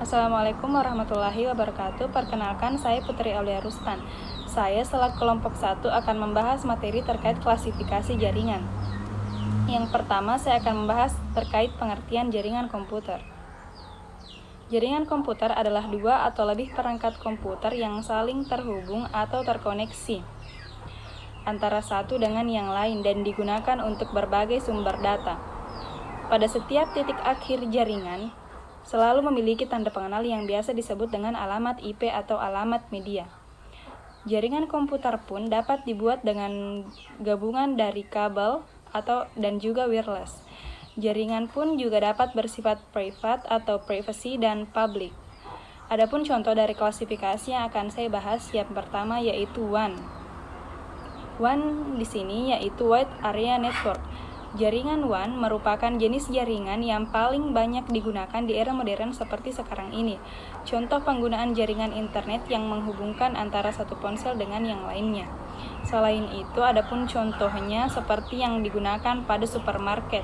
Assalamualaikum warahmatullahi wabarakatuh. Perkenalkan, saya Putri Aulia Rustan. Saya selaku kelompok 1 akan membahas materi terkait klasifikasi jaringan. Yang pertama, saya akan membahas terkait pengertian jaringan komputer. Jaringan komputer adalah dua atau lebih perangkat komputer yang saling terhubung atau terkoneksi antara satu dengan yang lain dan digunakan untuk berbagai sumber data. Pada setiap titik akhir jaringan, selalu memiliki tanda pengenal yang biasa disebut dengan alamat IP atau alamat media. Jaringan komputer pun dapat dibuat dengan gabungan dari kabel dan juga wireless. Jaringan pun juga dapat bersifat private atau privacy dan public. Adapun contoh dari klasifikasi yang akan saya bahas yang pertama yaitu WAN. WAN di sini yaitu Wide Area Network. Jaringan WAN merupakan jenis jaringan yang paling banyak digunakan di era modern seperti sekarang ini. Contoh penggunaan jaringan internet yang menghubungkan antara satu ponsel dengan yang lainnya. Selain itu, adapun contohnya seperti yang digunakan pada supermarket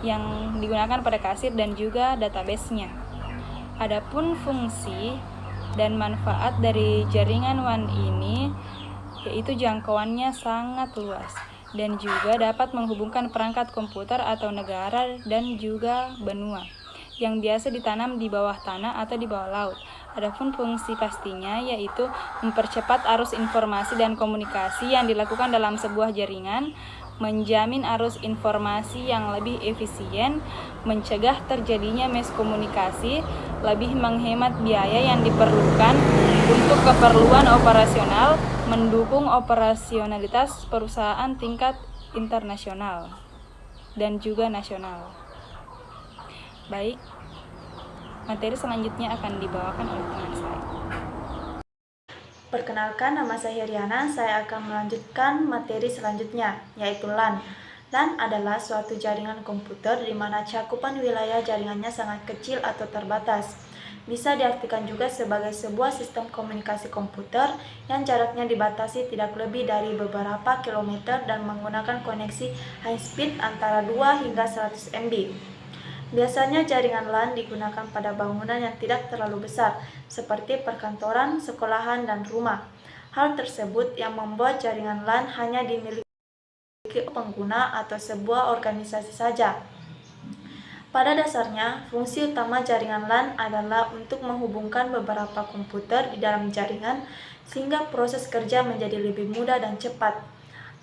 yang digunakan pada kasir dan juga database-nya. Adapun fungsi dan manfaat dari jaringan WAN ini yaitu jangkauannya sangat luas dan juga dapat menghubungkan perangkat komputer atau negara dan juga benua yang biasa ditanam di bawah tanah atau di bawah laut. Adapun fungsi pastinya yaitu mempercepat arus informasi dan komunikasi yang dilakukan dalam sebuah jaringan, menjamin arus informasi yang lebih efisien, mencegah terjadinya miskomunikasi, lebih menghemat biaya yang diperlukan untuk keperluan operasional, mendukung operasionalitas perusahaan tingkat internasional dan juga nasional. Baik, materi selanjutnya akan dibawakan oleh teman saya. Perkenalkan, nama saya Riana. Saya akan melanjutkan materi selanjutnya, yaitu LAN. LAN adalah suatu jaringan komputer di mana cakupan wilayah jaringannya sangat kecil atau terbatas. Bisa diartikan juga sebagai sebuah sistem komunikasi komputer yang jaraknya dibatasi tidak lebih dari beberapa kilometer dan menggunakan koneksi high speed antara 2 hingga 100 MB. Biasanya jaringan LAN digunakan pada bangunan yang tidak terlalu besar, seperti perkantoran, sekolahan, dan rumah. Hal tersebut yang membuat jaringan LAN hanya dimiliki pengguna atau sebuah organisasi saja. Pada dasarnya, fungsi utama jaringan LAN adalah untuk menghubungkan beberapa komputer di dalam jaringan sehingga proses kerja menjadi lebih mudah dan cepat.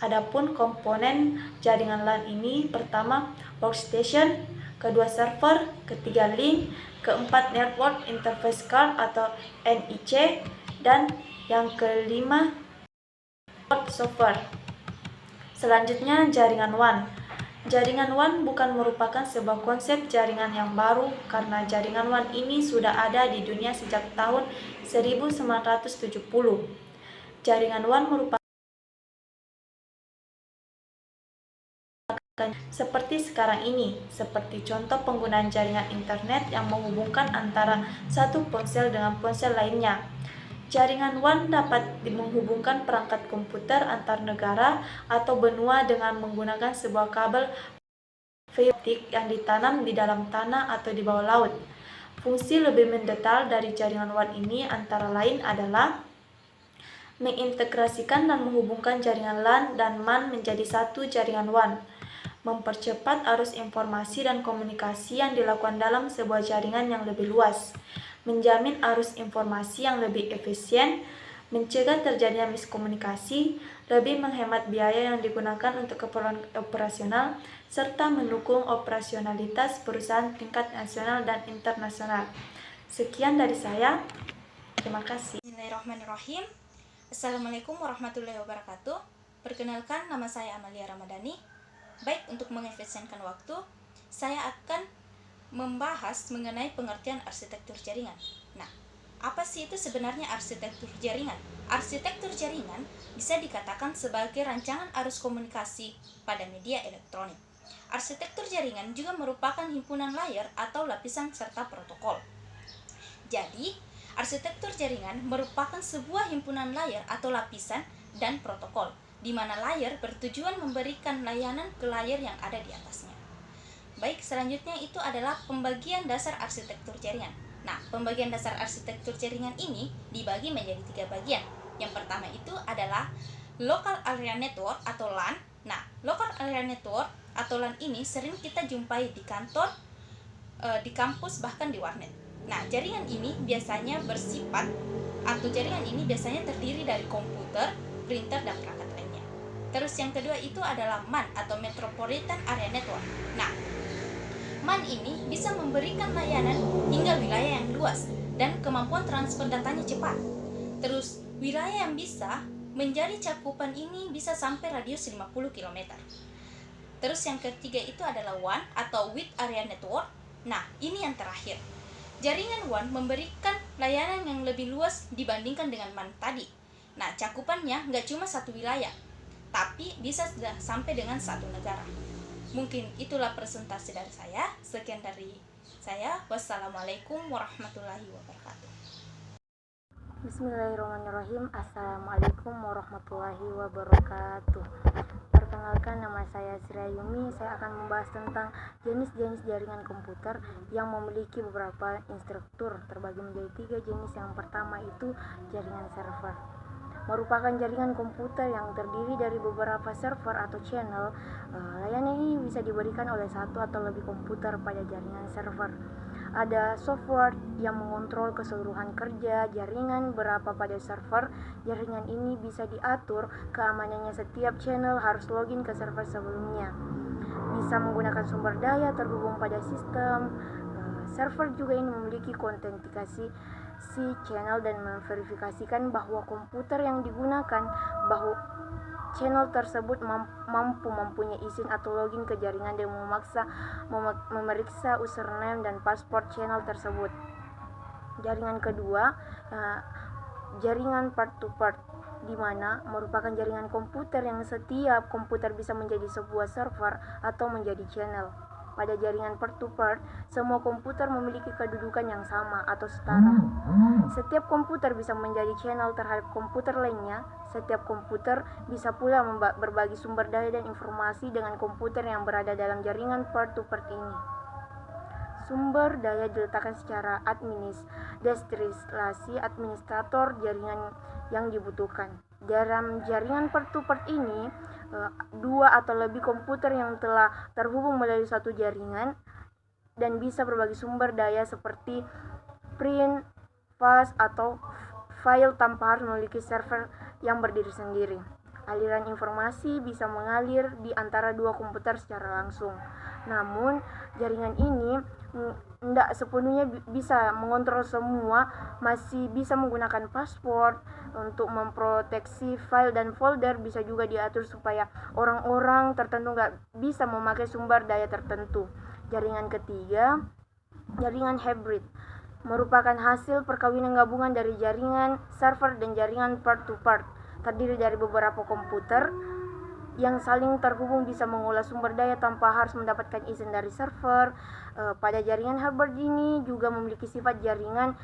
Adapun komponen jaringan LAN ini pertama workstation, kedua server, ketiga link, keempat network interface card atau NIC, dan yang kelima software. Selanjutnya jaringan WAN. Jaringan WAN bukan merupakan sebuah konsep jaringan yang baru karena jaringan WAN ini sudah ada di dunia sejak tahun 1970. Jaringan WAN merupakan seperti sekarang ini, seperti contoh penggunaan jaringan internet yang menghubungkan antara satu ponsel dengan ponsel lainnya. Jaringan WAN dapat menghubungkan perangkat komputer antar negara atau benua dengan menggunakan sebuah kabel fiber optik yang ditanam di dalam tanah atau di bawah laut. Fungsi lebih mendetail dari jaringan WAN ini antara lain adalah mengintegrasikan dan menghubungkan jaringan LAN dan MAN menjadi satu jaringan WAN, mempercepat arus informasi dan komunikasi yang dilakukan dalam sebuah jaringan yang lebih luas, menjamin arus informasi yang lebih efisien, mencegah terjadinya miskomunikasi, lebih menghemat biaya yang digunakan untuk keperluan operasional, serta mendukung operasionalitas perusahaan tingkat nasional dan internasional. Sekian dari saya. Terima kasih. Bismillahirrahmanirrahim. Assalamualaikum warahmatullahi wabarakatuh. Perkenalkan, nama saya Amalia Ramadhani. Baik, untuk mengefisienkan waktu, saya akan membahas mengenai pengertian arsitektur jaringan. Nah, apa sih itu sebenarnya arsitektur jaringan? Arsitektur jaringan bisa dikatakan sebagai rancangan arus komunikasi pada media elektronik. Arsitektur jaringan juga merupakan himpunan layer atau lapisan serta protokol. Jadi, arsitektur jaringan merupakan sebuah himpunan layer atau lapisan dan protokol, di mana layer bertujuan memberikan layanan ke layer yang ada di atasnya. Baik, selanjutnya itu adalah pembagian dasar arsitektur jaringan. Nah, pembagian dasar arsitektur jaringan ini dibagi menjadi 3 bagian. Yang pertama itu adalah Local Area Network atau LAN. Nah, Local Area Network atau LAN ini sering kita jumpai di kantor, di kampus, bahkan di warnet. Nah, jaringan ini biasanya terdiri dari komputer, printer, dan perangkat lainnya. Terus yang kedua itu adalah MAN atau Metropolitan Area Network. Nah, MAN ini bisa memberikan layanan hingga wilayah yang luas dan kemampuan transfer datanya cepat. Terus, wilayah yang bisa menjadi cakupan ini bisa sampai radius 50 km. Terus yang ketiga itu adalah WAN atau Wide Area Network. Nah, ini yang terakhir. Jaringan WAN memberikan layanan yang lebih luas dibandingkan dengan MAN tadi. Nah, cakupannya nggak cuma satu wilayah, tapi bisa sudah sampai dengan satu negara. Mungkin itulah presentasi dari saya. Sekian dari saya. Wassalamualaikum warahmatullahi wabarakatuh. Bismillahirrahmanirrahim. Assalamualaikum warahmatullahi wabarakatuh. Perkenalkan, nama saya Sriayumi. Saya akan membahas tentang jenis-jenis jaringan komputer yang memiliki beberapa instruktur. Terbagi menjadi 3 jenis. Yang pertama itu jaringan server. Merupakan jaringan komputer yang terdiri dari beberapa server atau channel. Layanan ini bisa diberikan oleh satu atau lebih komputer pada jaringan server. Ada software yang mengontrol keseluruhan kerja jaringan berapa pada server. Jaringan ini bisa diatur keamanannya, setiap channel harus login ke server sebelumnya. Bisa menggunakan sumber daya terhubung pada sistem. Server juga ini memiliki autentikasi si channel dan memverifikasikan bahwa komputer yang digunakan bahwa channel tersebut mempunyai izin atau login ke jaringan dan memeriksa username dan password channel tersebut. Jaringan kedua, jaringan part-to-part, di mana merupakan jaringan komputer yang setiap komputer bisa menjadi sebuah server atau menjadi channel. Pada jaringan part-to-part, semua komputer memiliki kedudukan yang sama atau setara. Setiap komputer bisa menjadi channel terhadap komputer lainnya. Setiap komputer bisa pula berbagi sumber daya dan informasi dengan komputer yang berada dalam jaringan part-to-part ini. Sumber daya diletakkan secara deskripsi administrator jaringan yang dibutuhkan. Dalam jaringan part-to-part ini, 2 atau lebih komputer yang telah terhubung melalui satu jaringan dan bisa berbagi sumber daya seperti print, fax, atau file tanpa harus memiliki server yang berdiri sendiri. Aliran informasi bisa mengalir di antara 2 komputer secara langsung. Namun, jaringan ini tidak sepenuhnya bisa mengontrol semua, masih bisa menggunakan password untuk memproteksi file dan folder. Bisa juga diatur supaya orang-orang tertentu nggak bisa memakai sumber daya tertentu. Jaringan ketiga, jaringan hybrid, merupakan hasil perkawinan gabungan dari jaringan server dan jaringan part-to-part. Terdiri dari beberapa komputer yang saling terhubung bisa mengolah sumber daya tanpa harus mendapatkan izin dari server. Pada jaringan hybrid ini juga memiliki sifat jaringan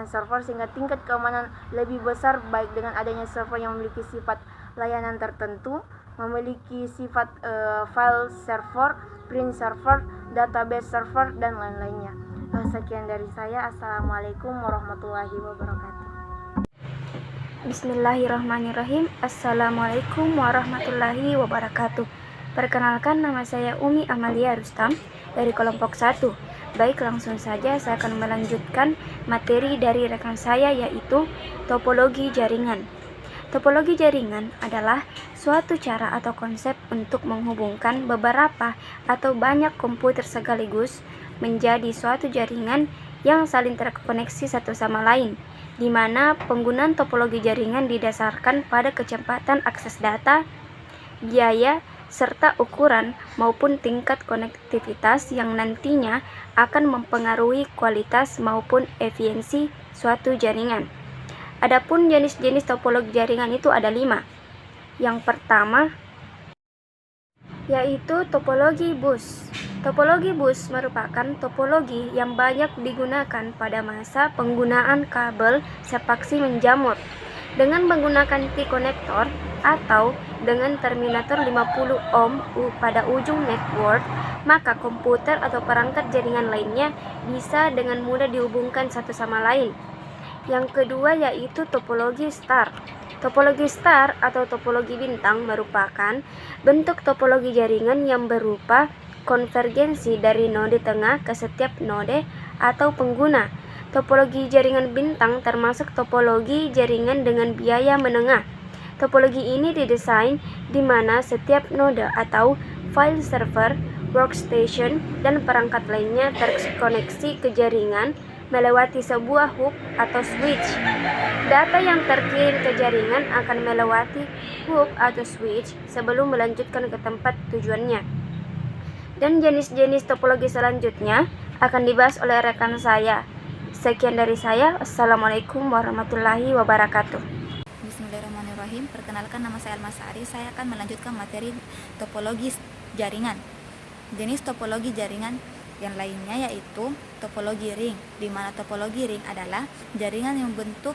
server sehingga tingkat keamanan lebih besar, baik dengan adanya server yang memiliki sifat layanan tertentu, memiliki sifat file server, print server, database server, dan lain-lainnya. Sekian dari saya. Assalamualaikum warahmatullahi wabarakatuh. Bismillahirrahmanirrahim. Assalamualaikum warahmatullahi wabarakatuh. Perkenalkan, nama saya Umi Amalia Rustam dari kelompok 1. Baik, langsung saja saya akan melanjutkan materi dari rekan saya, yaitu topologi jaringan. Topologi jaringan adalah suatu cara atau konsep untuk menghubungkan beberapa atau banyak komputer sekaligus menjadi suatu jaringan yang saling terkoneksi satu sama lain, di mana penggunaan topologi jaringan didasarkan pada kecepatan akses data, biaya, serta ukuran maupun tingkat konektivitas yang nantinya akan mempengaruhi kualitas maupun efisiensi suatu jaringan. Adapun jenis-jenis topologi jaringan itu ada 5. Yang pertama yaitu topologi bus. Topologi bus merupakan topologi yang banyak digunakan pada masa penggunaan kabel sepaksi menjamur. Dengan menggunakan T-konektor atau dengan terminator 50 ohm pada ujung network, maka komputer atau perangkat jaringan lainnya bisa dengan mudah dihubungkan satu sama lain. Yang kedua yaitu topologi star. Topologi star atau topologi bintang merupakan bentuk topologi jaringan yang berupa konvergensi dari node tengah ke setiap node atau pengguna. Topologi jaringan bintang termasuk topologi jaringan dengan biaya menengah. Topologi ini didesain di mana setiap node atau file server, workstation, dan perangkat lainnya terkoneksi ke jaringan melewati sebuah hub atau switch. Data yang terkirim ke jaringan akan melewati hub atau switch sebelum melanjutkan ke tempat tujuannya. Dan jenis-jenis topologi selanjutnya akan dibahas oleh rekan saya. Sekian dari saya. Assalamualaikum warahmatullahi wabarakatuh. Bismillahirrahmanirrahim. Perkenalkan, nama saya Almasari. Saya akan melanjutkan materi topologi jaringan. Jenis topologi jaringan yang lainnya yaitu topologi ring, di mana topologi ring adalah jaringan yang membentuk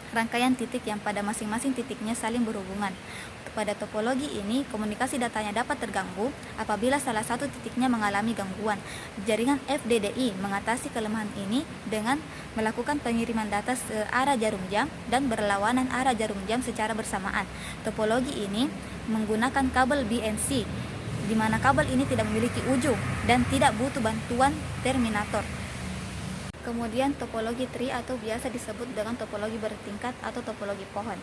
rangkaian titik yang pada masing-masing titiknya saling berhubungan. Pada topologi ini, komunikasi datanya dapat terganggu apabila salah satu titiknya mengalami gangguan. Jaringan FDDI mengatasi kelemahan ini dengan melakukan pengiriman data searah jarum jam dan berlawanan arah jarum jam secara bersamaan. Topologi ini menggunakan kabel BNC, di mana kabel ini tidak memiliki ujung dan tidak butuh bantuan terminator. Kemudian topologi tree atau biasa disebut dengan topologi bertingkat atau topologi pohon.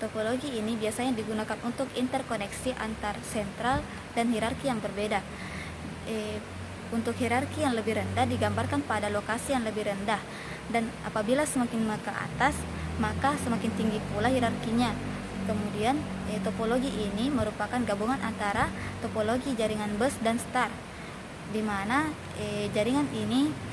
Topologi ini biasanya digunakan untuk interkoneksi antar sentral dan hierarki yang berbeda. Untuk hierarki yang lebih rendah digambarkan pada lokasi yang lebih rendah, dan apabila semakin ke atas maka semakin tinggi pula hierarkinya. Kemudian topologi ini merupakan gabungan antara topologi jaringan bus dan star, di mana jaringan ini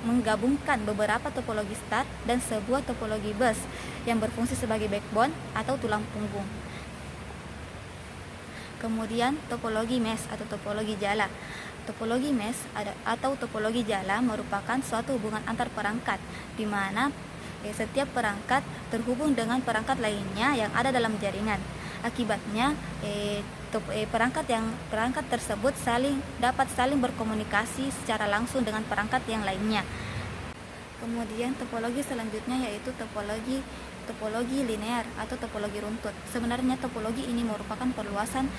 menggabungkan beberapa topologi star dan sebuah topologi bus yang berfungsi sebagai backbone atau tulang punggung. Kemudian topologi mesh atau topologi jala. Topologi mesh atau topologi jala merupakan suatu hubungan antar perangkat, di mana setiap perangkat terhubung dengan perangkat lainnya yang ada dalam jaringan. Akibatnya perangkat tersebut dapat saling berkomunikasi secara langsung dengan perangkat yang lainnya. Kemudian topologi selanjutnya yaitu topologi linear atau topologi runtut. Sebenarnya topologi ini merupakan perluasan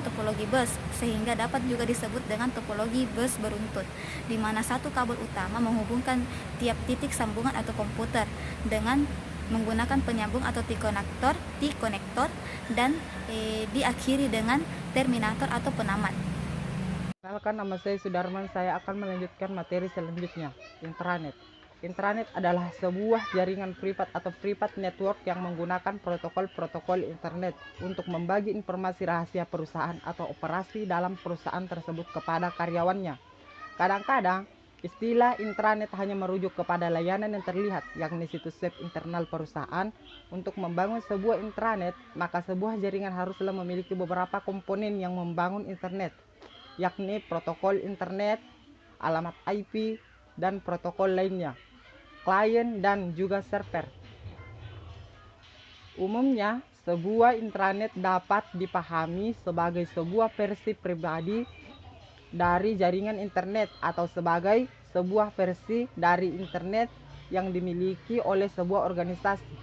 topologi bus, sehingga dapat juga disebut dengan topologi bus beruntut, di mana satu kabel utama menghubungkan tiap titik sambungan atau komputer dengan menggunakan penyambung atau T-konektor dan diakhiri dengan terminator atau penamat. Perkenalkan, nama saya Sudarman. Saya akan melanjutkan materi selanjutnya, intranet. Intranet adalah sebuah jaringan privat atau private network yang menggunakan protokol internet untuk membagi informasi rahasia perusahaan atau operasi dalam perusahaan tersebut kepada karyawannya. Kadang-kadang istilah intranet hanya merujuk kepada layanan yang terlihat, yakni situs web internal perusahaan. Untuk membangun sebuah intranet, maka sebuah jaringan haruslah memiliki beberapa komponen yang membangun internet, yakni protokol internet, alamat IP, dan protokol lainnya, klien dan juga server. Umumnya, sebuah intranet dapat dipahami sebagai sebuah versi pribadi dari jaringan internet atau sebagai sebuah versi dari internet yang dimiliki oleh sebuah organisasi.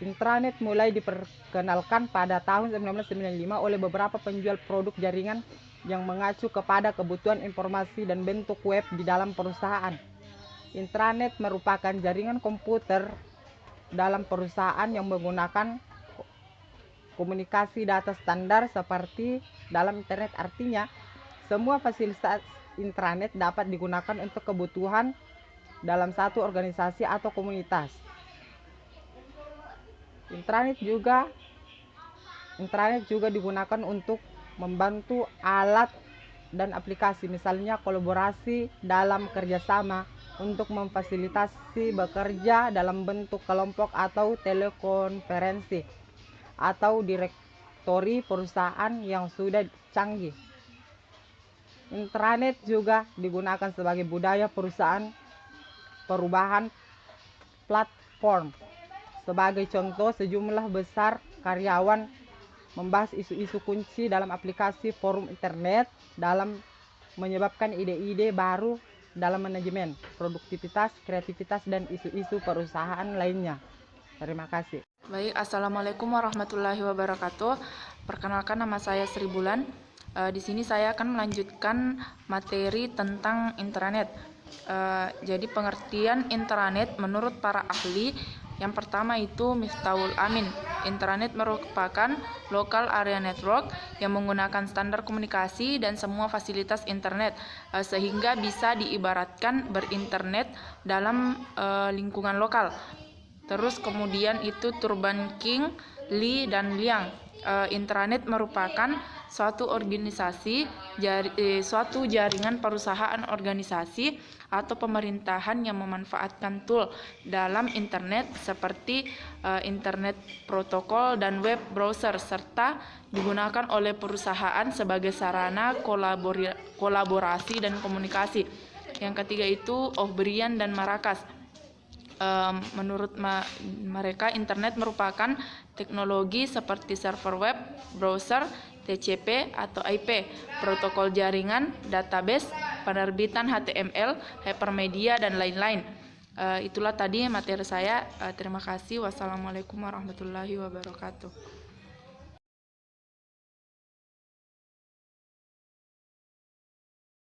Intranet mulai diperkenalkan pada tahun 1995 oleh beberapa penjual produk jaringan yang mengacu kepada kebutuhan informasi dan bentuk web di dalam perusahaan. Intranet merupakan jaringan komputer dalam perusahaan yang menggunakan komunikasi data standar seperti dalam internet. Artinya, semua fasilitas intranet dapat digunakan untuk kebutuhan dalam satu organisasi atau komunitas. Intranet juga digunakan untuk membantu alat dan aplikasi, misalnya kolaborasi dalam kerjasama untuk memfasilitasi bekerja dalam bentuk kelompok atau telekonferensi, atau direktori perusahaan yang sudah canggih. Intranet juga digunakan sebagai budaya perusahaan perubahan platform. Sebagai contoh, sejumlah besar karyawan membahas isu-isu kunci dalam aplikasi forum internet dalam menyebabkan ide-ide baru dalam manajemen, produktivitas, kreativitas, dan isu-isu perusahaan lainnya. Terima kasih. Baik, Assalamualaikum warahmatullahi wabarakatuh. Perkenalkan, nama saya Sri Bulan. Di sini saya akan melanjutkan materi tentang intranet. Jadi pengertian intranet menurut para ahli, yang pertama itu Miftahul Amin. Intranet merupakan local area network yang menggunakan standar komunikasi dan semua fasilitas internet, sehingga bisa diibaratkan berinternet dalam lingkungan lokal. Terus kemudian itu Turban King, Lee, dan Liang. Intranet merupakan suatu organisasi, suatu jaringan perusahaan, organisasi, atau pemerintahan yang memanfaatkan tool dalam internet seperti internet protokol dan web browser, serta digunakan oleh perusahaan sebagai sarana kolaborasi dan komunikasi. Yang ketiga itu O'Brien dan Marcus. Menurut mereka, internet merupakan teknologi seperti server web, browser, TCP atau IP, protokol jaringan, database, penerbitan HTML, hypermedia, dan lain-lain. Itulah tadi materi saya. Terima kasih. Wassalamualaikum warahmatullahi wabarakatuh.